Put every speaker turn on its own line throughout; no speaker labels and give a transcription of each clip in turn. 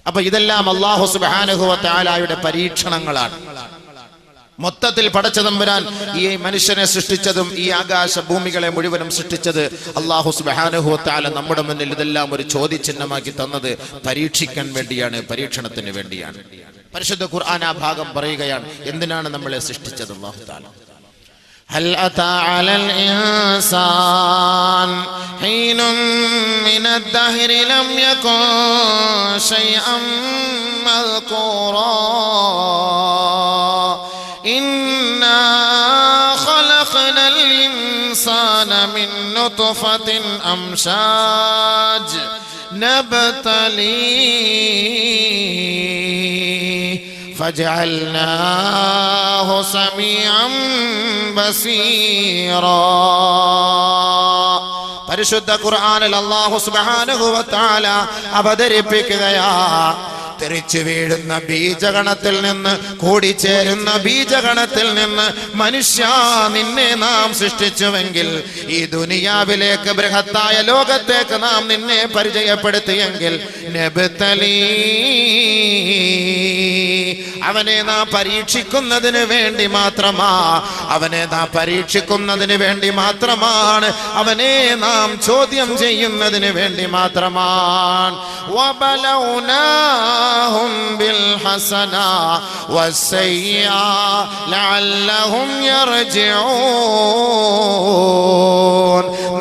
അപ്പൊ ഇതെല്ലാം അല്ലാഹു സുബ്ഹാനഹു വ തആലയുടെ പരീക്ഷണങ്ങളാണ്. മൊത്തത്തിൽ പടച്ച തമ്പുരാൻ ഈ മനുഷ്യനെ സൃഷ്ടിച്ചതും ഈ ആകാശ ഭൂമികളെ മുഴുവനും സൃഷ്ടിച്ചത് അല്ലാഹു സുബ്ഹാനഹു വ തആല നമ്മുടെ മുന്നിൽ ഇതെല്ലാം ഒരു ചോദ്യചിഹ്നമാക്കി തന്നത് പരീക്ഷിക്കാൻ വേണ്ടിയാണ്, പരീക്ഷണത്തിന് വേണ്ടിയാണ്. പരിശുദ്ധ ഖുർആൻ ആ ഭാഗം പറയുകയാണ് എന്തിനാണ് നമ്മളെ സൃഷ്ടിച്ചത്. അല്ലാഹു തആല هل أتى على الإنسان حين من الدهر لم يكن شيئا مذكورا إنا خلقنا الإنسان من نطفة أمشاج نبتليه فجعلناه سميعا بصيرا. പരിശുദ്ധ ഖുർആനിൽ അല്ലാഹു സുബ്ഹാനഹു വ തആല അവതരിപ്പിക്കുകയാ തെറിച്ചു വീഴുന്ന ബീജഗണത്തിൽ നിന്ന്, കൂടിച്ചേരുന്ന ബീജഗണത്തിൽ നിന്ന് മനുഷ്യ നിന്നെ നാം സൃഷ്ടിച്ചുവെങ്കിൽ, ഈ ദുനിയാവിലേക്ക് ബൃഹത്തായ ലോകത്തേക്ക് നാം നിന്നെ പരിചയപ്പെടുത്തിയെങ്കിൽ, നബ്തലീ അവനെ നാം പരീക്ഷിക്കുന്നതിന് വേണ്ടി മാത്രമാ, അവനെ നാം പരീക്ഷിക്കുന്നതിന് വേണ്ടി മാത്രമാണ്, അവനെ നാം ചോദ്യം ചെയ്യുന്നതിന് വേണ്ടി മാത്രമാണ്. വബലൗനാഹും ബിൽഹസന വസ്സയ്യ ലഅല്ലഹും യർജിഊൻ.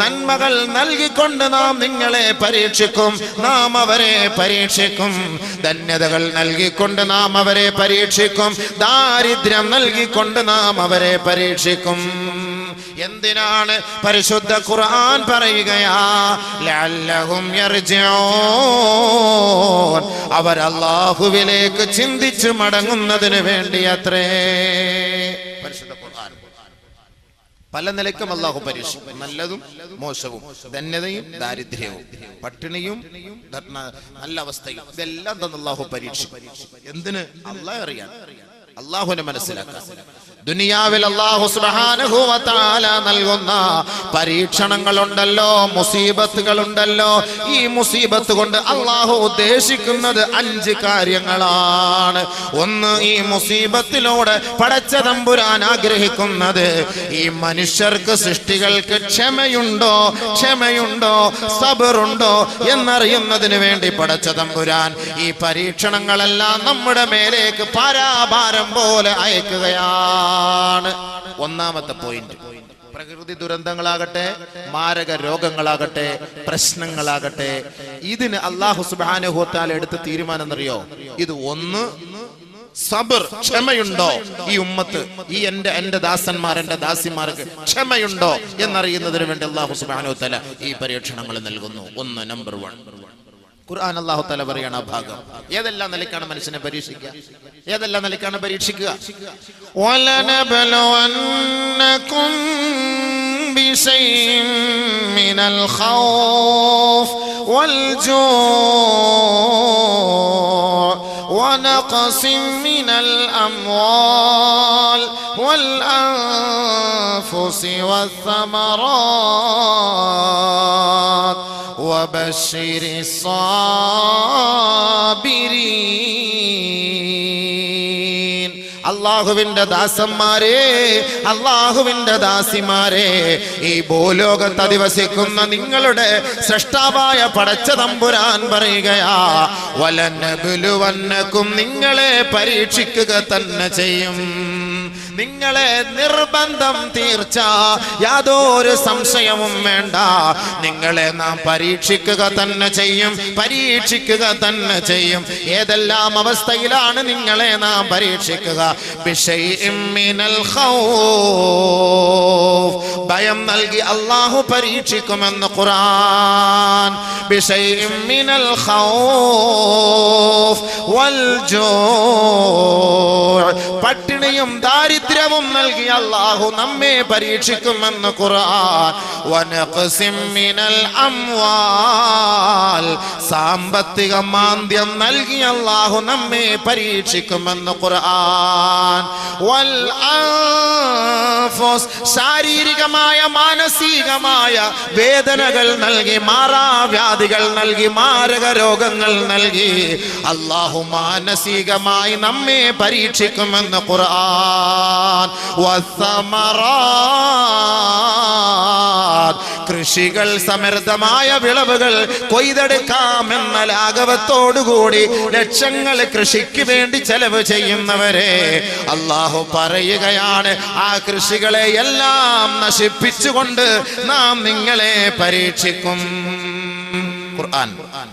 നന്മകൾ നൽകിക്കൊണ്ട് നാം നിങ്ങളെ പരീക്ഷിക്കും, നാം അവരെ പരീക്ഷിക്കും. ധന്യതകൾ നൽകിക്കൊണ്ട് നാം അവരെ പരീക്ഷിക്കും, ദാരിദ്ര്യം നൽകിക്കൊണ്ട് നാം അവരെ പരീക്ഷിക്കും. എന്തിനാണ്? പരിശുദ്ധ ഖുർആൻ പറയുകയാ ലഅല്ലഹും യർജിഊൻ, അവർ അല്ലാഹുവിലേക്ക് ചിന്തിച്ചു മടങ്ങുന്നതിന് വേണ്ടി അത്രേ. പരിശുദ്ധ ഖുർആൻ പല നിലയ്ക്കും അല്ലാഹു പരീക്ഷിക്കും, നല്ലതും മോശവും, ധന്യതയും ദാരിദ്ര്യവും, പട്ടിണിയും നല്ല അവസ്ഥയും, ഇതെല്ലാം തന്നെ അല്ലാഹു പരീക്ഷിക്കും. എന്തിന്? അല്ലാഹു അറിയാൻ, അല്ലാഹുവിനെ മനസ്സിലാക്കാൻ. ദുനിയാവിൽ അല്ലാഹു സുബ്ഹാനഹു വ തആല നൽകുന്ന പരീക്ഷണങ്ങളുണ്ടല്ലോ, മുസീബത്തുകളുണ്ടല്ലോ, ഈ മുസീബത്ത് കൊണ്ട് അല്ലാഹു ഉദ്ദേശിക്കുന്നത് 5 കാര്യങ്ങളാണ്. ഒന്ന്, ഈ മുസീബത്തിലൂടെ പടച്ച തമ്പുരാൻ ആഗ്രഹിക്കുന്നത് ഈ മനുഷ്യർക്ക്, സൃഷ്ടികൾക്ക് ക്ഷമയുണ്ടോ സബറുണ്ടോ എന്നറിയുന്നതിന് വേണ്ടി പടച്ച തമ്പുരാൻ ഈ പരീക്ഷണങ്ങളെല്ലാം നമ്മുടെ മേലേക്ക് പാരാഭാരം പോലെ അയക്കുകയാണ്. ഒന്നാമത്തെ പോയിന്റ്. പ്രകൃതി ദുരന്തങ്ങളാകട്ടെ, മാരക രോഗങ്ങളാകട്ടെ, പ്രശ്നങ്ങളാകട്ടെ, ഇതിന് അല്ലാഹു സുബ്ഹാനഹു വ തആല എടുത്ത തീരുമാനം എന്നറിയോ? ഇത് ഒന്ന്, സബർ, ക്ഷമയുണ്ടോ ഈ ഉമ്മത്ത്, ഈ എന്റെ ദാസന്മാർ, എന്റെ ദാസിമാർക്ക് ക്ഷമയുണ്ടോ എന്നറിയുന്നതിന് വേണ്ടി അല്ലാഹു സുബ്ഹാനഹു വ തആല ഈ പരീക്ഷണങ്ങൾ നൽകുന്നു. ഒന്ന്, നമ്പർ 1. ഖുർആൻ അല്ലാഹു തആല പറയണ ഭാഗം ഏതെല്ലാം നിലയ്ക്കാണ് മനുഷ്യനെ പരീക്ഷിക്കുക, ഏതെല്ലാം നിലയ്ക്കാണ് പരീക്ഷിക്കുക? വലനബലവന്നകും ബിശൈഇൻ മിനൽ ഖൗഫ് വൽജൂഅ് വനഖസിൻ മിനൽ അംവാൽ വൽഅൻഫുസി വസ്സമറാത്ത് وبشر الصابرين. അല്ലാഹുവിന്റെ ദാസന്മാരെ, അല്ലാഹുവിന്റെ ദാസിമാരെ, ഈ ഭൂലോകത്ത് അധിവസിക്കുന്ന നിങ്ങളുടെ സൃഷ്ടാവായ പടച്ച തമ്പുരാൻ പറയുകയാ വലനബലുവന്നകും, നിങ്ങളെ പരീക്ഷിക്കുക തന്നെ ചെയ്യും. നിങ്ങളെ നിർബന്ധം, തീർച്ച, യാതൊരു സംശയവും വേണ്ട, നിങ്ങളെ നാം പരീക്ഷിക്കുക തന്നെ ചെയ്യും, പരീക്ഷിക്കുക തന്നെ ചെയ്യും. ഏതെല്ലാം അവസ്ഥയിലാണ് നിങ്ങളെ നാം പരീക്ഷിക്കുക? ബിശൈഇൻ മിനൽ ഖൗഫ്, ഭയം നൽകി അല്ലാഹു പരീക്ഷിക്കുമെന്ന് ഖുർആൻ. ബിശൈഇൻ മിനൽ ഖൗഫ് വൽജൂഅ്, പട്ടിണിയും ദാരിദ്ര്യവും ദാരിദ്ര്യവും നൽകി അല്ലാഹു നമ്മെ പരീക്ഷിക്കുമെന്ന് ഖുർആൻ. വനഖസിം മിനൽ അംവാൽ, സാമ്പത്തിക മാന്ദ്യം നൽകി അല്ലാഹു നമ്മെ പരീക്ഷിക്കുമെന്ന് ഖുർആൻ. വൽ അൻഫുസ്, ശാരീരികമായ മാനസികമായ വേദനകൾ നൽകി, മാറാവ്യാധികൾ നൽകി, മാരക രോഗങ്ങൾ നൽകി അല്ലാഹു മാനസികമായി നമ്മെ പരീക്ഷിക്കുമെന്ന് ഖുർആൻ. വസ്സമറാത്ത്, കൃഷികൾ സമൃദ്ധമായ വിളവുകൾ കൊയ്തെടുക്കാമെന്ന ലാഘവത്തോടുകൂടി ലക്ഷങ്ങൾ കൃഷിക്ക് വേണ്ടി ചെലവ് ചെയ്യുന്നവരെ അല്ലാഹു പറയുകയാണ്, ആ കൃഷികളെ എല്ലാം നശിപ്പിച്ചുകൊണ്ട് നാം നിങ്ങളെ പരീക്ഷിക്കും. ഖുർആൻ.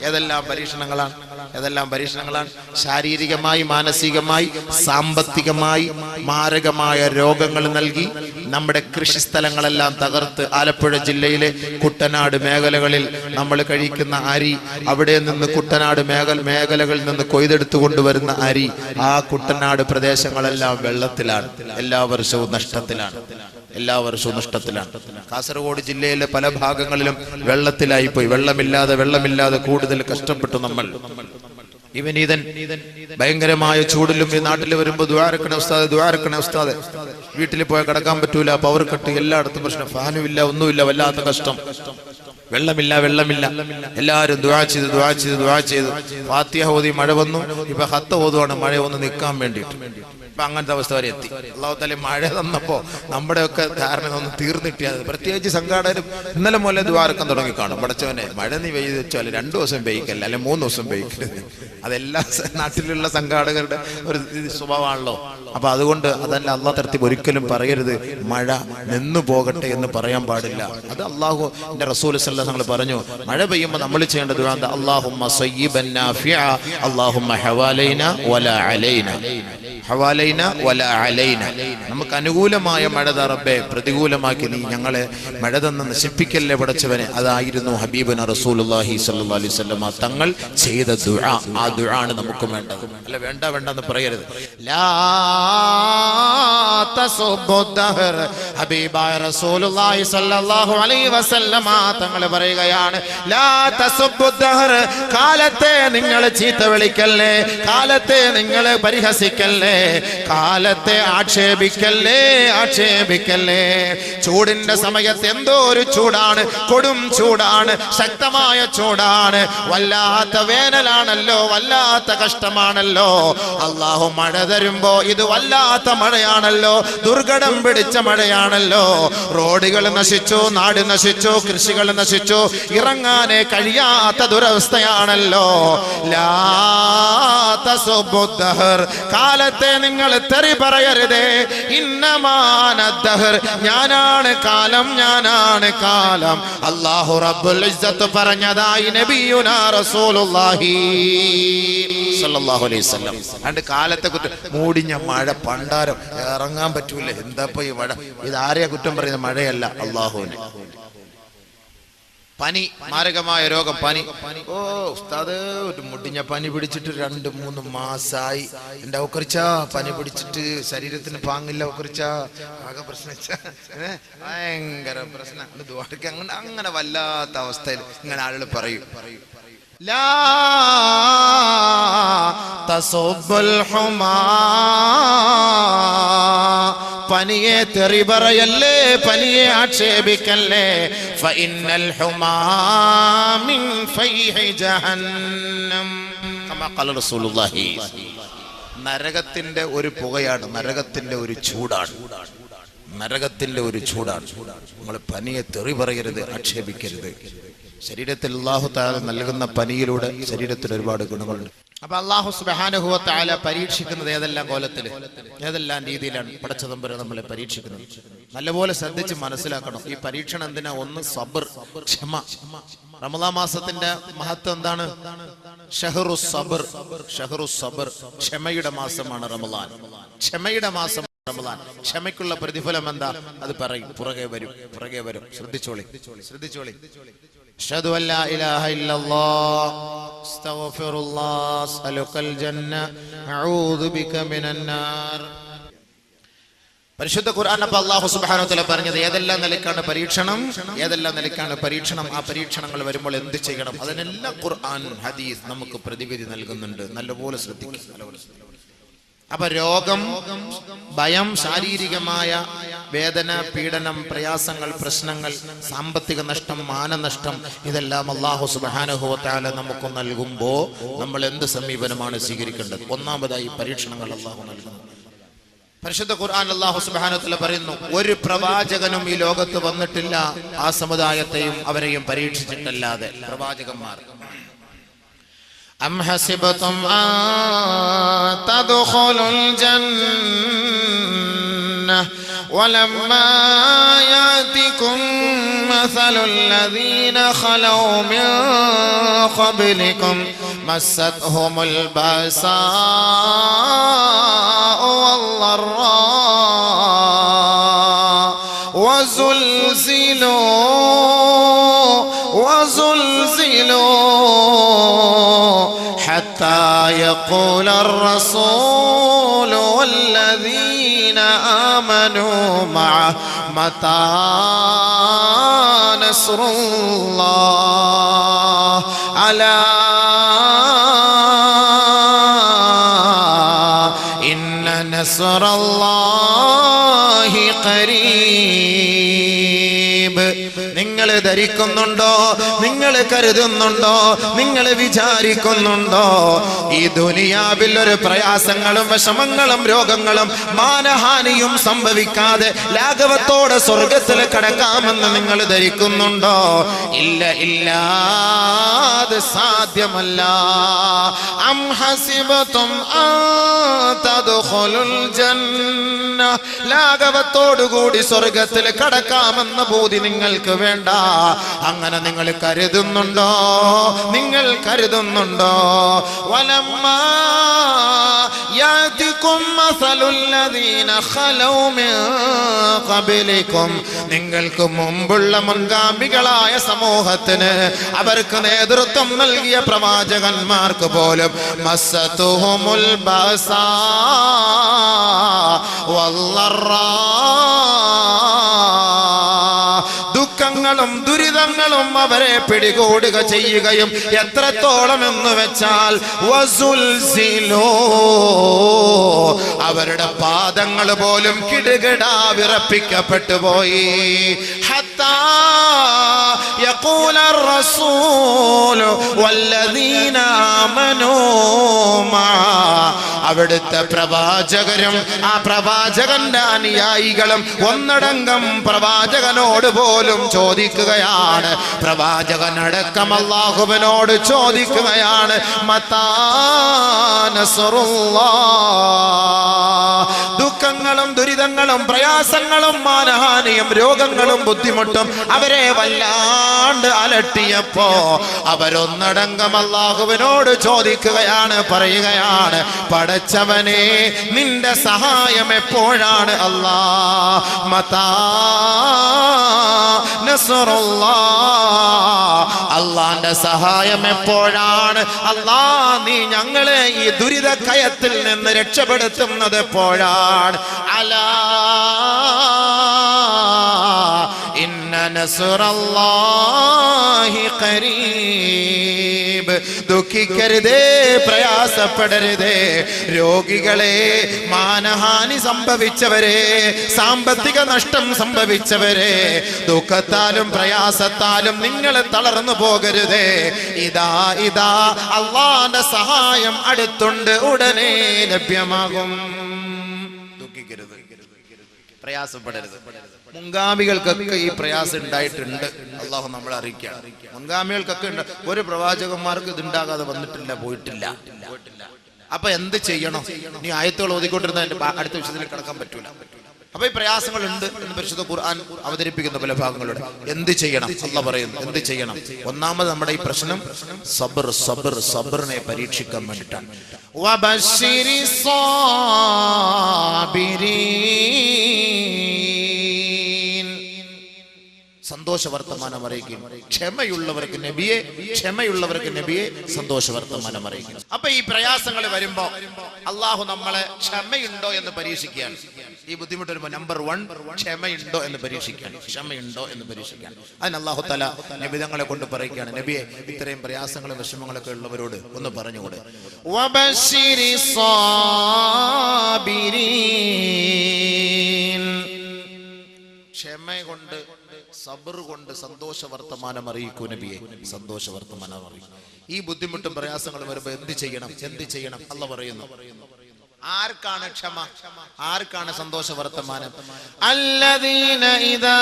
ഏതെല്ലാം പരീക്ഷണങ്ങളാണ്, ഏതെല്ലാം പരീക്ഷണങ്ങളാണ്? ശാരീരികമായി, മാനസികമായി, സാമ്പത്തികമായി മാരകമായ രോഗങ്ങൾ നൽകി നമ്മുടെ കൃഷിസ്ഥലങ്ങളെല്ലാം തകർത്ത്, ആലപ്പുഴ ജില്ലയിലെ കുട്ടനാട് മേഖലകളിൽ നമ്മൾ കഴിക്കുന്ന അരി, അവിടെ നിന്ന് കുട്ടനാട് മേഖലകളിൽ നിന്ന് കൊയ്തെടുത്തു കൊണ്ടുവരുന്ന അരി, ആ കുട്ടനാട് പ്രദേശങ്ങളെല്ലാം വെള്ളത്തിലാണ്, എല്ലാ വർഷവും നഷ്ടത്തിലാണ്, എല്ലാ വർഷവും നഷ്ടത്തിലാണ്. കാസർഗോഡ് ജില്ലയിലെ പല ഭാഗങ്ങളിലും വെള്ളത്തിലായിപ്പോയി. വെള്ളമില്ലാതെ കൂടുതൽ കഷ്ടപ്പെട്ടു നമ്മൾ. ഇവനീതൻ ഭയങ്കരമായ ചൂടിലും ഈ നാട്ടിൽ വരുമ്പോൾ ദുആറക്കണേ ഉസ്താദ്, വീട്ടിൽ പോയാൽ കിടക്കാൻ പറ്റൂല, പവർ കട്ട്, എല്ലായിടത്തും പ്രശ്നം, ഫാനും ഇല്ല, ഒന്നുമില്ല, വല്ലാത്ത കഷ്ടം. വെള്ളമില്ല. എല്ലാവരും ദുആ ചെയ്ത് ഫാത്തിഹ ഓതി മഴ വന്നു. ഇപ്പൊ ഹത്ത് ഓതുവാണ് മഴ ഒന്ന് നിൽക്കാൻ വേണ്ടിയിട്ട്. ഇപ്പൊ അങ്ങനത്തെ അവസ്ഥ വരെ എത്തി. അല്ലാഹു തആല മഴ തന്നപ്പോ നമ്മുടെയൊക്കെ ധാരണ ഒന്ന് തീർന്നിട്ടിയത്. പ്രത്യേകിച്ച് സംഘാടകരും ഇന്നലെ മുതലേ ദ്വാരക്കം തുടങ്ങി കാണും. പടച്ചവനെ മഴ നീ പെയ്ത് വെച്ചാൽ 2 ദിവസം പെയ്ക്കല്ല, അല്ലെ 3 ദിവസം പെയ്ക്കരുത്. അതെല്ലാ നാട്ടിലുള്ള സംഘാടകരുടെ ഒരു സ്വഭാവമാണല്ലോ. അപ്പൊ അതുകൊണ്ട് അതല്ല, അള്ളാഹ് തരത്തിൽ ഒരിക്കലും പറയരുത് മഴ നിന്നു പോകട്ടെ എന്ന് പറയാൻ പാടില്ല. അത് അള്ളാഹുവിന്റെ റസൂൽ സല്ലല്ലാഹു അലൈഹി വസല്ലം പറഞ്ഞു, മഴ പെയ്യുമ്പോൾ നമ്മൾ ചെയ്യേണ്ട ദുആ എന്താ? അല്ലാഹുമ്മ സയ്യിബൻ നാഫിഅ, അല്ലാഹുമ്മ ഹവാലൈന വലാ അലൈന, ഹവാലൈന വലാ അലൈന. നമുക്ക് അനുകൂലമായ മഴ താ റബ്ബേ, പ്രതികൂലമാക്കി നീ ഞങ്ങളെ മഴ തന്ന് നശിപ്പിക്കല്ലേ പടച്ചവനെ. അതായിരുന്നു ഹബീബുന റസൂലുള്ളാഹി സ്വല്ലല്ലാഹു അലൈഹി വസല്ലം തങ്ങൾ ചെയ്ത ദുആ. ആ ദുആ ആണ് നമുക്ക് വേണ്ടത്. അല്ല വേണ്ടെന്ന് പറയരുത്. ലാ തസുബ്ബു ദഹർ, ഹബീബായ റസൂലുള്ളാഹി സ്വല്ലല്ലാഹു അലൈഹി വസല്ലം തങ്ങൾ പറയുകയാണ്, ലാ തസുബ്ബു ദഹർ, കാലത്തെ നിങ്ങൾ ചീത്ത വിളിക്കല്ലേ, കാലത്തെ നിങ്ങൾ പരിഹസിക്കല്ലേ, കാലത്തെ ആക്ഷേപിക്കല്ലേ. ചൂടിന്റെ സമയത്ത് എന്തോ ഒരു ചൂടാണ്, കൊടും ചൂടാണ്, ശക്തമായ ചൂടാണ്, വല്ലാത്ത വേനലാണല്ലോ, വല്ലാത്ത കഷ്ടമാണല്ലോ. അല്ലാഹു മഴ തരുമ്പോ ഇത് വല്ലാത്ത മഴയാണല്ലോ, ദുർഘടം പിടിച്ച മഴയാണല്ലോ. റോഡുകൾ നശിച്ചു, നാട് നശിച്ചു, കൃഷികൾ നശിച്ചു, ഇറങ്ങാനേ കഴിയാത്ത ദുരവസ്ഥയാണല്ലോ. ലാ തസുബ്ബു ദഹർ, കാലത്തെ നിങ്ങൾ തെറി പറയരുതേ. ഇന്നമാന ദഹർ, ഞാനാണ് കാലം, ഞാനാണ് കാലം. അല്ലാഹു റബ്ബുൽ ഇസ്സത്ത് പറഞ്ഞതായി നബിയുനാ റസൂലുള്ളാഹി സ്വല്ലല്ലാഹു അലൈഹി വസല്ലം. അണ്ട് കാലത്തെ കുറ്റം, മൂടിഞ്ഞ മഴ, പണ്ടാരം, ഇറങ്ങാൻ പറ്റൂല, എന്താപ്പോ ഈ മഴ, ഇതാരെയാ കുറ്റം പറയുന്നത്? മഴയല്ല, അല്ലാഹുവിനെ. പനി, മാരകമായ രോഗം, പനി. ഓ ഉസ്താദ്, ഒരു മുടിഞ്ഞ പനി പിടിച്ചിട്ട് 2-3 മാസായി. എന്റെ ഔക്കറിച്ച പനി പിടിച്ചിട്ട് ശരീരത്തിന് പാങ്ങില്ല, ഔക്കറിച്ച ആകെ പ്രശ്നം, ഭയങ്കര പ്രശ്നം. അങ്ങനെ വല്ലാത്ത അവസ്ഥയിൽ ഇങ്ങനെ ആളുകൾ പറയും. ലാ തസുബ്ബുൽ ഹുമാ, പനിയെ തെറി പറയല്ലേ, പനിയെ ആക്ഷേപിക്കല്ലേ. ഫഇന്നൽ ഹുമാ മിൻ ഫൈഹി ജഹന്നം കമാ ഖാല റസൂലുള്ളാഹി. നരകത്തിന്റെ ഒരു പുകയാണ്, നരകത്തിന്റെ ഒരു ചൂടാണ്, നരകത്തിന്റെ ഒരു ചൂടാണ്. നമ്മൾ പനിയെ തെറി പറയരുത്, ആക്ഷേപിക്കരുത്. ശരീരത്തിൽ അല്ലാഹു തആല നൽകുന്ന പനിയിലൂടെ ശരീരത്തിന് ഒരുപാട് ഗുണങ്ങളുണ്ട്. അപ്പൊ അല്ലാഹു സുബ്ഹാനഹു വ തആല പരീക്ഷിക്കുന്നത് ഏതെല്ലാം കോലത്തിൽ, ഏതെല്ലാം രീതിയിലാണ് പടച്ചതമ്പുരാൻ നമ്മളെ പരീക്ഷിക്കുന്നത്. നല്ലപോലെ ശ്രദ്ധിച്ച് മനസ്സിലാക്കണം. ഈ പരീക്ഷണം എന്തിനാ? ഒന്ന് സബർ, ക്ഷമ. റമളാൻ മാസത്തിന്റെ മഹത്വം എന്താണ്? ഷഹ്റുസ് സബർ, ഷഹ്റുസ് സബർ, ക്ഷമയുടെ മാസമാണ് റമളാൻ. ക്ഷമയുടെ മാസം റമളാൻ. ക്ഷമയ്ക്കുള്ള പ്രതിഫലം എന്താ? അത് പറയും, പുറകെ വരും. ശ്രദ്ധിച്ചോളി. അഷ്ഹദു അല്ലാ ഇലാഹ ഇല്ലല്ലാഹ് അസ്തഗ്ഫിറുല്ലാഹ് അസ്അലുക്കൽ ജന്ന അഊദു ബിക മിനൻ നാർ. പരിശുദ്ധ ഖുർആൻ അപ്പോൾ അല്ലാഹു സുബ്ഹാനഹു വ തആല പറഞ്ഞത് ഏതെല്ലാം നിലക്കാണ് പരീക്ഷണം, ഏതെല്ലാം നിലക്കാണ് പരീക്ഷണം, ആ പരീക്ഷണങ്ങൾ വരുമ്പോൾ എന്ത് ചെയ്യണം, അതിനെല്ലാം ഖുർആൻ ഹദീസ് നമുക്ക് പ്രതിവിധി നൽകുന്നുണ്ട്. നല്ലപോലെ ശ്രദ്ധിക്കുക. അപ്പൊ രോഗം, ഭയം, ശാരീരികമായ വേദന, പീഡനം, പ്രയാസങ്ങൾ, പ്രശ്നങ്ങൾ, സാമ്പത്തിക നഷ്ടം, മാനനഷ്ടം, ഇതെല്ലാം അല്ലാഹു സുബ്ഹാനഹു വ തആല നമുക്ക് നൽകുമ്പോൾ നമ്മൾ എന്ത് സമീപനമാണ് സ്വീകരിക്കേണ്ടത്? ഒന്നാമതായി പരീക്ഷണങ്ങൾ അല്ലാഹു നൽകുന്നു. പരിശുദ്ധ ഖുർആൻ അല്ലാഹു സുബ്ഹാനഹു വ തആല പറയുന്നു, ഒരു പ്രവാചകനും ഈ ലോകത്ത് വന്നിട്ടില്ല ആ സമുദായത്തെയും അവരെയും പരീക്ഷിച്ചിട്ടല്ലാതെ. പ്രവാചകന്മാർ أم حسبتم أن تدخلوا الجنة ولما يأتكم مثل الذين خلوا من قبلكم مستهم البأساء والضراء وزلزلوا حتى يقول الرسول والذين آمنوا معه متى نصر الله ألا إن نصر الله قريب. നിങ്ങൾ ധരിക്കുന്നുണ്ടോ, നിങ്ങൾ കരുതുന്നുണ്ടോ, നിങ്ങൾ വിചാരിക്കുന്നുണ്ടോ ഈ ദുനിയാവിൽ ഒരു പ്രയാസങ്ങളും വിഷമങ്ങളും രോഗങ്ങളും മാനഹാനിയും സംഭവിക്കാതെ ലാഘവത്തോടെ സ്വർഗത്തിൽ കടക്കാമെന്ന് നിങ്ങൾ ധരിക്കുന്നുണ്ടോ? ഇല്ല, ഇല്ല, അത് സാധ്യമല്ല. അം ഹസിബതും അൻ തദ്ഖുലുൽ ജന്ന, ലാഘവത്തോടുകൂടി സ്വർഗത്തിൽ കടക്കാമെന്ന ബോധി നിങ്ങൾക്ക് വേണ്ട. അങ്ങനെ നിങ്ങൾ കരുതുന്നുണ്ടോ? നിങ്ങൾ കരുതുന്നുണ്ടോ? വലമ്മാ യാതികും മസലുൽ ലദീന ഖലൗ മിൻ ഖബലികും, നിങ്ങൾക്ക് മുമ്പുള്ള മുൻഗാമികളായ സമൂഹത്തിന് അവർക്ക് നേതൃത്വം നൽകിയ പ്രവാചകന്മാർക്ക് പോലും മസ്സതുഹുമുൽ ബഅസാ വല്ലറാ, ദുഃഖങ്ങളും ദുരിതങ്ങളും അവരെ പിടികൂടുക ചെയ്യുകയും എത്രത്തോളം എന്ന് വെച്ചാൽ വസുൽസിലോ, അവരുടെ പാദങ്ങൾ പോലും കിടുകിടാ വിറപ്പിക്കപ്പെട്ടു പോയി. ഹത്താ യഖൂല الرسول والذين آمنوا معه, അവിടുത്തെ പ്രവാചകരും ആ പ്രവാചകന്റെ അനുയായികളും ഒന്നടങ്കം പ്രവാചകനോട് പോലും ചോദിക്കുകയാണ്, പ്രവാചകനടക്കം അല്ലാഹുവിനോട് ചോദിക്കുകയാണ്, മതാ നസ്റുല്ലാഹ്. ദുഃഖങ്ങളും ദുരിതങ്ങളും പ്രയാസങ്ങളും മാനഹാനിയും രോഗങ്ങളും ബുദ്ധിമുട്ടും അവരെ വല്ലാണ്ട് അലട്ടിയപ്പോ അവരൊന്നടങ്കം അല്ലാഹുവിനോട് ചോദിക്കുകയാണ്, പറയുകയാണ്, പടച്ചവനെ നിന്റെ സഹായം എപ്പോഴാണ് അല്ലാഹ്? മതാ നസ്റുല്ലാഹ്, അല്ലാഹുവിന്റെ സഹായം എപ്പോഴാണ്? അല്ലാഹ് നീ ഞങ്ങളെ ഈ ദുരിത കയത്തിൽ നിന്ന് രക്ഷപ്പെടുത്തുന്നത് എപ്പോഴാണ്? അലാ ഇന്ന നസ്റല്ലാഹി ഖരീബ്. ദുഃഖിക്കരുതേ, പ്രയാസപ്പെടരുതേ. രോഗികളെ, മാനഹാനി സംഭവിച്ചവരെ, സാമ്പത്തിക നഷ്ടം സംഭവിച്ചവരെ, ദുഃഖത്താലും പ്രയാസത്താലും നിങ്ങൾ തളർന്നു പോകരുതേ. ഇതാ ഇതാ അല്ലാഹുവിന്റെ സഹായം അടുത്തുണ്ട്, ഉടനെ ലഭ്യമാകും. ദുഃഖിക്കരുത്, പ്രയാസപ്പെടരുത്. മുൻഗാമികൾക്കൊക്കെ ഈ പ്രയാസം ഉണ്ടായിട്ടുണ്ട്, അള്ളാഹു നമ്മളെ അറിയിക്കുകയാണ്. മുൻഗാമികൾക്കൊക്കെ ഉണ്ട്. ഒരു പ്രവാചകന്മാർക്ക് ഇതുണ്ടാകാതെ വന്നിട്ടില്ല, പോയിട്ടില്ല. അപ്പൊ എന്ത് ചെയ്യണം? നീ ആയത്തുകൾ ഓതിക്കൊണ്ടിരുന്ന അടുത്ത വിഷയത്തിൽ കിടക്കാൻ പറ്റൂല. അപ്പൊ ഈ പ്രയാസങ്ങൾ ഉണ്ട് എന്ന് പരിശുദ്ധ ഖുർആൻ അവതരിപ്പിക്കുന്ന പല ഭാഗങ്ങളുടെ. എന്ത് ചെയ്യണം? അല്ലാഹു പറയുന്നു എന്ത് ചെയ്യണം. ഒന്നാമത് നമ്മുടെ ഈ പ്രശ്നം സബ്ർ, സബ്ർ, സബ്റിനെ പരീക്ഷിക്കാൻ വേണ്ടിയിട്ടാണ്. വബശ്ശിരിസ് സാബിരീൻ, സന്തോഷ വർത്തമാനം അറിയിക്കും. ക്ഷമയുള്ളവർക്ക് നബിയെ, ക്ഷമയുള്ളവർക്ക് നബിയെ സന്തോഷ വർത്തമാനം അറിയിക്കും. അപ്പൊ ഈ പ്രയാസങ്ങൾ വരുമ്പോ അള്ളാഹു നമ്മളെ ക്ഷമയുണ്ടോ എന്ന് പരീക്ഷിക്കുകയാണ്. ഈ ബുദ്ധിമുട്ട് വരുമ്പോൾ നമ്പർ 1 ക്ഷമയുണ്ടോ എന്ന് പരീക്ഷിക്കാൻ. ക്ഷമയുണ്ടോ എന്ന് പരീക്ഷിക്കാൻ. അതിന് അല്ലാഹു തആല നബിതങ്ങളെ കൊണ്ട് പറയുകയാണ്, നബിയെ ഇത്രയും പ്രയാസങ്ങളും വിഷമങ്ങളൊക്കെ ഉള്ളവരോട് ഒന്ന് പറഞ്ഞുകൂടെ, വബശ്ശിരിസ് സാബിരീൻ, ക്ഷമ കൊണ്ട് സബർ കൊണ്ട് സന്തോഷ വർത്തമാനം അറിയിക്കൂ നബിയെ, സന്തോഷ വർത്തമാനം അറിയിക്കും. ഈ ബുദ്ധിമുട്ടും പ്രയാസങ്ങളും വരുമ്പോൾ എന്ത് ചെയ്യണം? അല്ലാഹു പറയുന്നു. ആർക്കാണ് ക്ഷമ? ആർക്കാണ് സന്തോഷ വർത്തമാനം? അല്ലദീന ഇദാ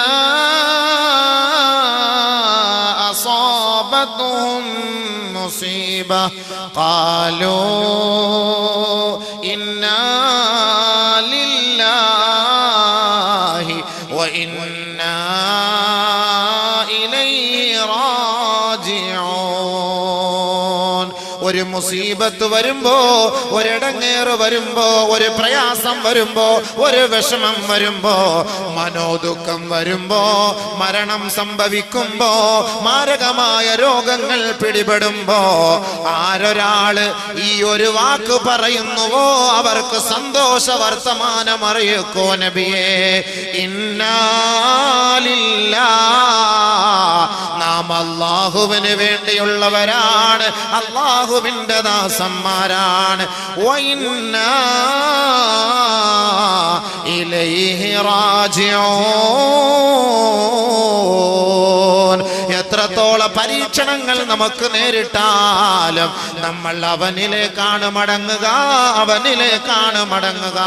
അസാബതുഹും മുസീബ ഖാലൂ ഇന്നാ ലില്ലാഹി വ ഇന്നാ ഇലൈഹി റാജിഊൻ. ഒരു മുസീബത്ത് വരുമ്പോ, ഒരിടങ്ങേറ് വരുമ്പോ, ഒരു പ്രയാസം വരുമ്പോ, ഒരു വിഷമം വരുമ്പോ, മനോദുഃഖം വരുമ്പോ, മരണം സംഭവിക്കുമ്പോ, മാരകമായ രോഗങ്ങൾ പിടിപെടുമ്പോ ആരൊരാള് ഈ ഒരു വാക്ക് പറയുന്നുവോ അവർക്ക് സന്തോഷ വർത്തമാനം അറിയിക്കോ നബിയേ, ഇന്നാ ലില്ലാഹ്, നാം അല്ലാഹുവിന് വേണ്ടിയുള്ളവരാണ്, അല്ലാഹുവിന്റെ ദാസന്മാരാണ്, വഇന്നാ ഇലൈഹി റാജിഊൻ. എത്രത്തോളം പരീക്ഷണങ്ങൾ നമുക്ക് നേരിട്ടാലും നമ്മൾ അവനിലേക്കാണ് മടങ്ങുക.